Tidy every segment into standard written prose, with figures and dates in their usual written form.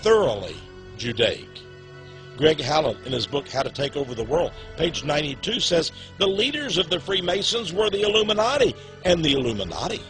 thoroughly Judaic. Greg Hallett, in his book, How to Take Over the World, page 92, says the leaders of the Freemasons were the Illuminati, and the Illuminati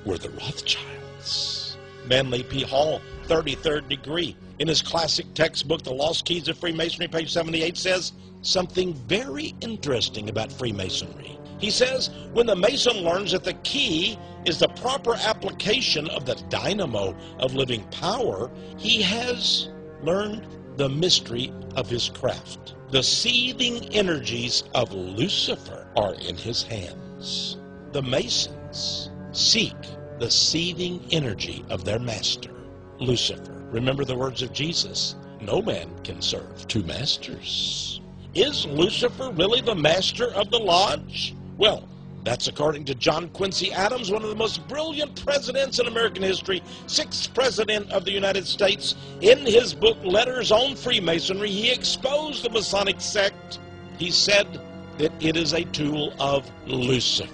were the Rothschilds. Manly P. Hall, 33rd degree, in his classic textbook, The Lost Keys of Freemasonry, page 78, says something very interesting about Freemasonry. He says, when the Mason learns that the key is the proper application of the dynamo of living power, he has learned the mystery of his craft. The seething energies of Lucifer are in his hands. The Masons seek the seething energy of their master, Lucifer. Remember the words of Jesus, no man can serve two masters. Is Lucifer really the master of the lodge? Well, that's according to John Quincy Adams, one of the most brilliant presidents in American history, 6th president of the United States. In his book, Letters on Freemasonry, he exposed the Masonic sect. He said that it is a tool of Lucifer.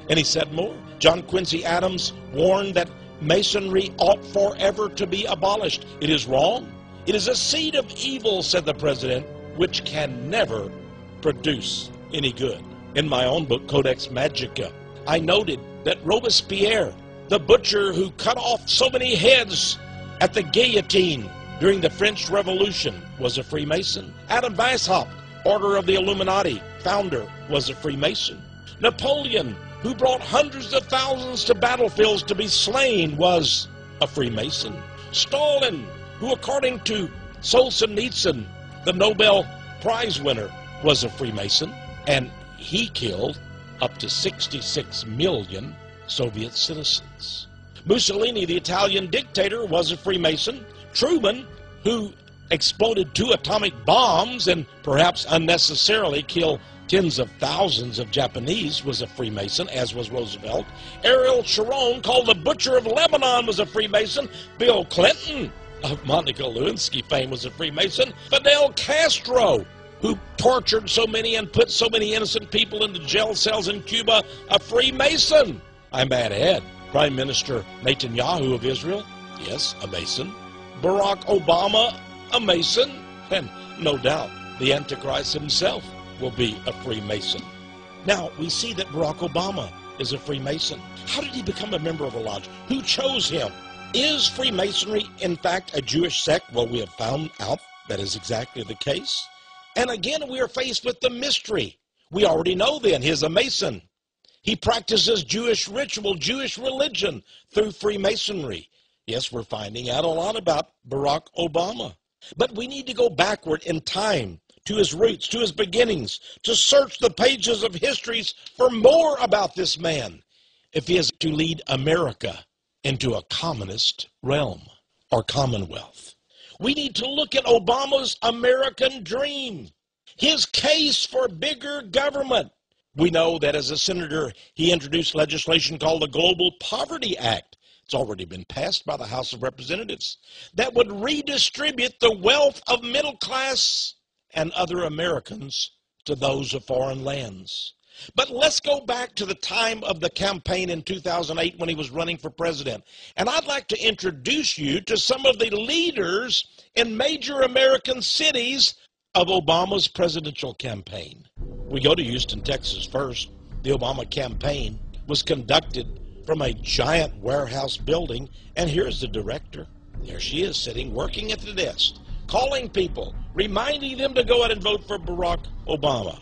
And he said more. John Quincy Adams warned that Masonry ought forever to be abolished. It is wrong. It is a seed of evil, said the president, which can never produce any good. In my own book, Codex Magica, I noted that Robespierre, the butcher who cut off so many heads at the guillotine during the French Revolution, was a Freemason. Adam Weishaupt, Order of the Illuminati, founder, was a Freemason. Napoleon, who brought hundreds of thousands to battlefields to be slain, was a Freemason. Stalin, who according to Solzhenitsyn, the Nobel Prize winner, was a Freemason, and he killed up to 66 million Soviet citizens. Mussolini, the Italian dictator, was a Freemason. Truman, who exploded 2 atomic bombs and perhaps unnecessarily killed tens of thousands of Japanese, was a Freemason, as was Roosevelt. Ariel Sharon, called the Butcher of Lebanon, was a Freemason. Bill Clinton, of Monica Lewinsky fame, was a Freemason. Fidel Castro, who tortured so many and put so many innocent people into jail cells in Cuba, a Freemason. I might add, Prime Minister Netanyahu of Israel, yes, a Mason. Barack Obama, a Mason. And no doubt, the Antichrist himself will be a Freemason. Now, we see that Barack Obama is a Freemason. How did he become a member of a lodge? Who chose him? Is Freemasonry, in fact, a Jewish sect? Well, we have found out that is exactly the case. And again, we are faced with the mystery. We already know then, he's a Mason. He practices Jewish ritual, Jewish religion through Freemasonry. Yes, we're finding out a lot about Barack Obama. But we need to go backward in time to his roots, to his beginnings, to search the pages of histories for more about this man, if he is to lead America into a communist realm or commonwealth. We need to look at Obama's American dream, his case for bigger government. We know that as a senator, he introduced legislation called the Global Poverty Act. It's already been passed by the House of Representatives, that would redistribute the wealth of middle class and other Americans to those of foreign lands. But let's go back to the time of the campaign in 2008 when he was running for president. And I'd like to introduce you to some of the leaders in major American cities of Obama's presidential campaign. We go to Houston, Texas first. The Obama campaign was conducted from a giant warehouse building, and here's the director. There she is, sitting, working at the desk, calling people, reminding them to go out and vote for Barack Obama.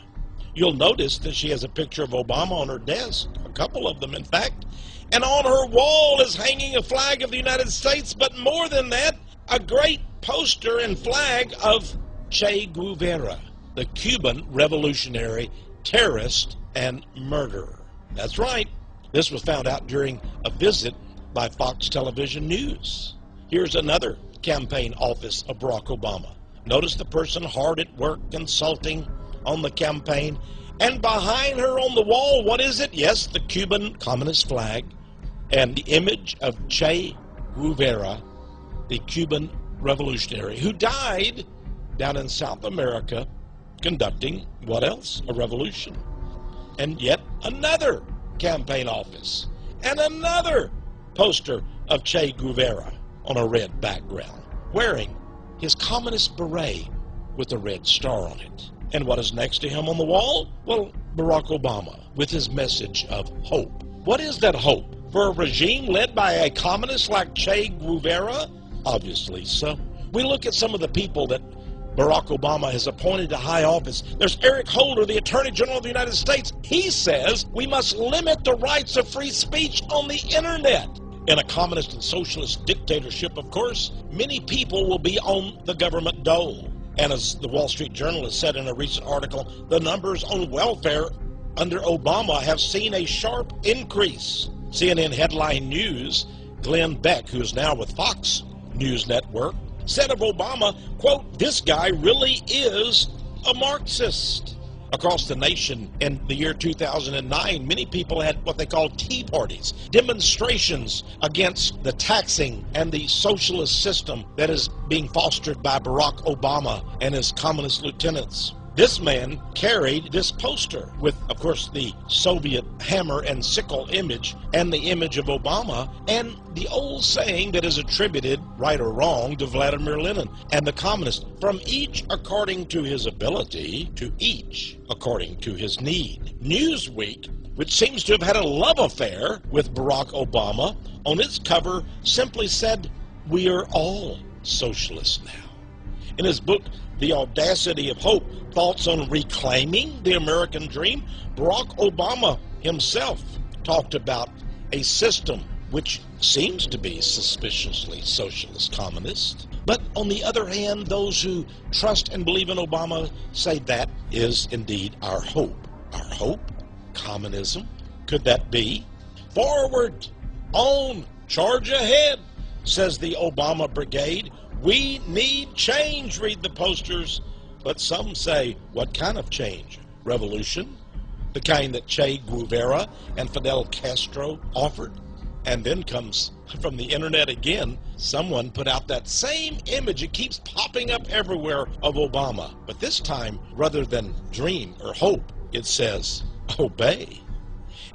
You'll notice that she has a picture of Obama on her desk, a couple of them, in fact, and on her wall is hanging a flag of the United States, but more than that, a great poster and flag of Che Guevara, the Cuban revolutionary terrorist and murderer. That's right. This was found out during a visit by Fox Television News. Here's another campaign office of Barack Obama. Notice the person hard at work consulting on the campaign. And behind her on the wall, what is it? Yes, the Cuban communist flag and the image of Che Guevara, the Cuban revolutionary who died down in South America conducting, what else? A revolution. And yet another campaign office and another poster of Che Guevara on a red background. wearing his communist beret with a red star on it. And what is next to him on the wall? Well, Barack Obama with his message of hope. What is that hope? For a regime led by a communist like Che Guevara? Obviously so. We look at some of the people that Barack Obama has appointed to high office. There's Eric Holder, the Attorney General of the United States. He says we must limit the rights of free speech on the internet. In a communist and socialist dictatorship, of course, many people will be on the government dole. And as the Wall Street Journal has said in a recent article, the numbers on welfare under Obama have seen a sharp increase. CNN Headline News, Glenn Beck, who is now with Fox News Network, said of Obama, quote, "This guy really is a Marxist." Across the nation in the year 2009, many people had what they call tea parties, demonstrations against the taxing and the socialist system that is being fostered by Barack Obama and his communist lieutenants. This man carried this poster with, of course, the Soviet hammer and sickle image and the image of Obama and the old saying that is attributed, right or wrong, to Vladimir Lenin and the communists, from each according to his ability, to each according to his need. Newsweek, which seems to have had a love affair with Barack Obama, on its cover simply said, "We are all socialists now." In his book, The Audacity of Hope, Thoughts on Reclaiming the American Dream, Barack Obama himself talked about a system which seems to be suspiciously socialist communist. But on the other hand, those who trust and believe in Obama say that is indeed our hope. Our hope? Communism? Could that be? Forward, on, charge ahead, says the Obama Brigade. We need change, read the posters. But some say, what kind of change? Revolution? The kind that Che Guevara and Fidel Castro offered? And then comes from the internet again, someone put out that same image. It keeps popping up everywhere of Obama. But this time, rather than dream or hope, it says, obey.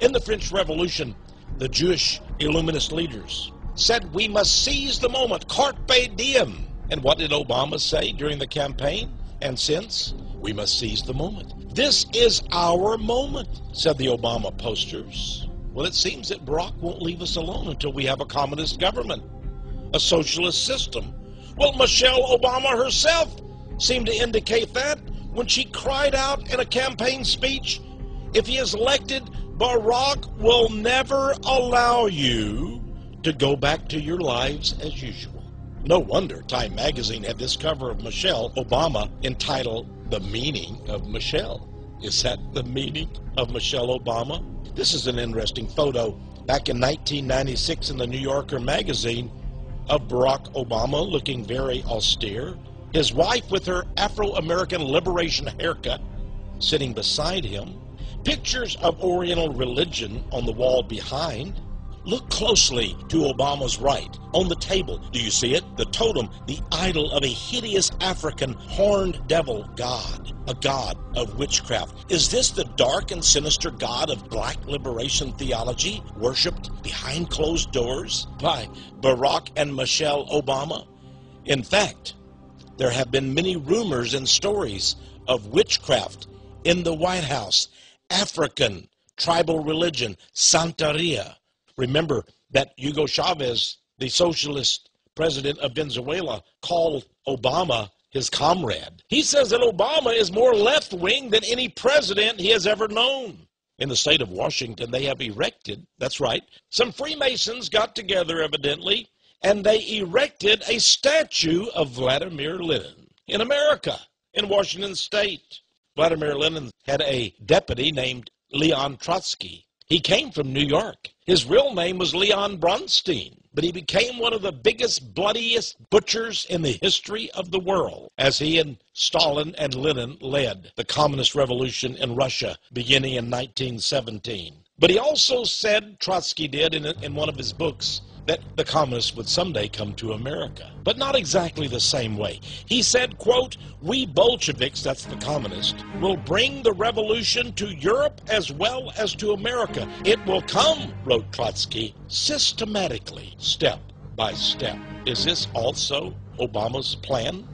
In the French Revolution, the Jewish Illuminist leaders said we must seize the moment, carpe diem. And what did Obama say during the campaign and since? We must seize the moment. This is our moment, said the Obama posters. Well, it seems that Barack won't leave us alone until we have a communist government, a socialist system. Well, Michelle Obama herself seemed to indicate that when she cried out in a campaign speech, if he is elected, Barack will never allow you to go back to your lives as usual. No wonder Time magazine had this cover of Michelle Obama entitled The Meaning of Michelle. Is that the meaning of Michelle Obama? This is an interesting photo back in 1996 in the New Yorker magazine of Barack Obama looking very austere. His wife with her Afro-American liberation haircut sitting beside him. Pictures of Oriental religion on the wall behind. Look closely to Obama's right. On the table, do you see it? The totem, the idol of a hideous African horned devil god, a god of witchcraft. Is this the dark and sinister god of black liberation theology, worshipped behind closed doors by Barack and Michelle Obama? In fact, there have been many rumors and stories of witchcraft in the White House, African tribal religion, Santeria. Remember that Hugo Chavez, the socialist president of Venezuela, called Obama his comrade. He says that Obama is more left-wing than any president he has ever known. In the state of Washington, they have erected, that's right, some Freemasons got together evidently, and they erected a statue of Vladimir Lenin in America, in Washington state. Vladimir Lenin had a deputy named Leon Trotsky. He came from New York. His real name was Leon Bronstein, but he became one of the biggest, bloodiest butchers in the history of the world as he and Stalin and Lenin led the communist revolution in Russia beginning in 1917. But he also said, Trotsky did in one of his books, that the communists would someday come to America, but not exactly the same way. He said, quote, we Bolsheviks, that's the communists, will bring the revolution to Europe as well as to America. It will come, wrote Trotsky, systematically, step by step. Is this also Obama's plan?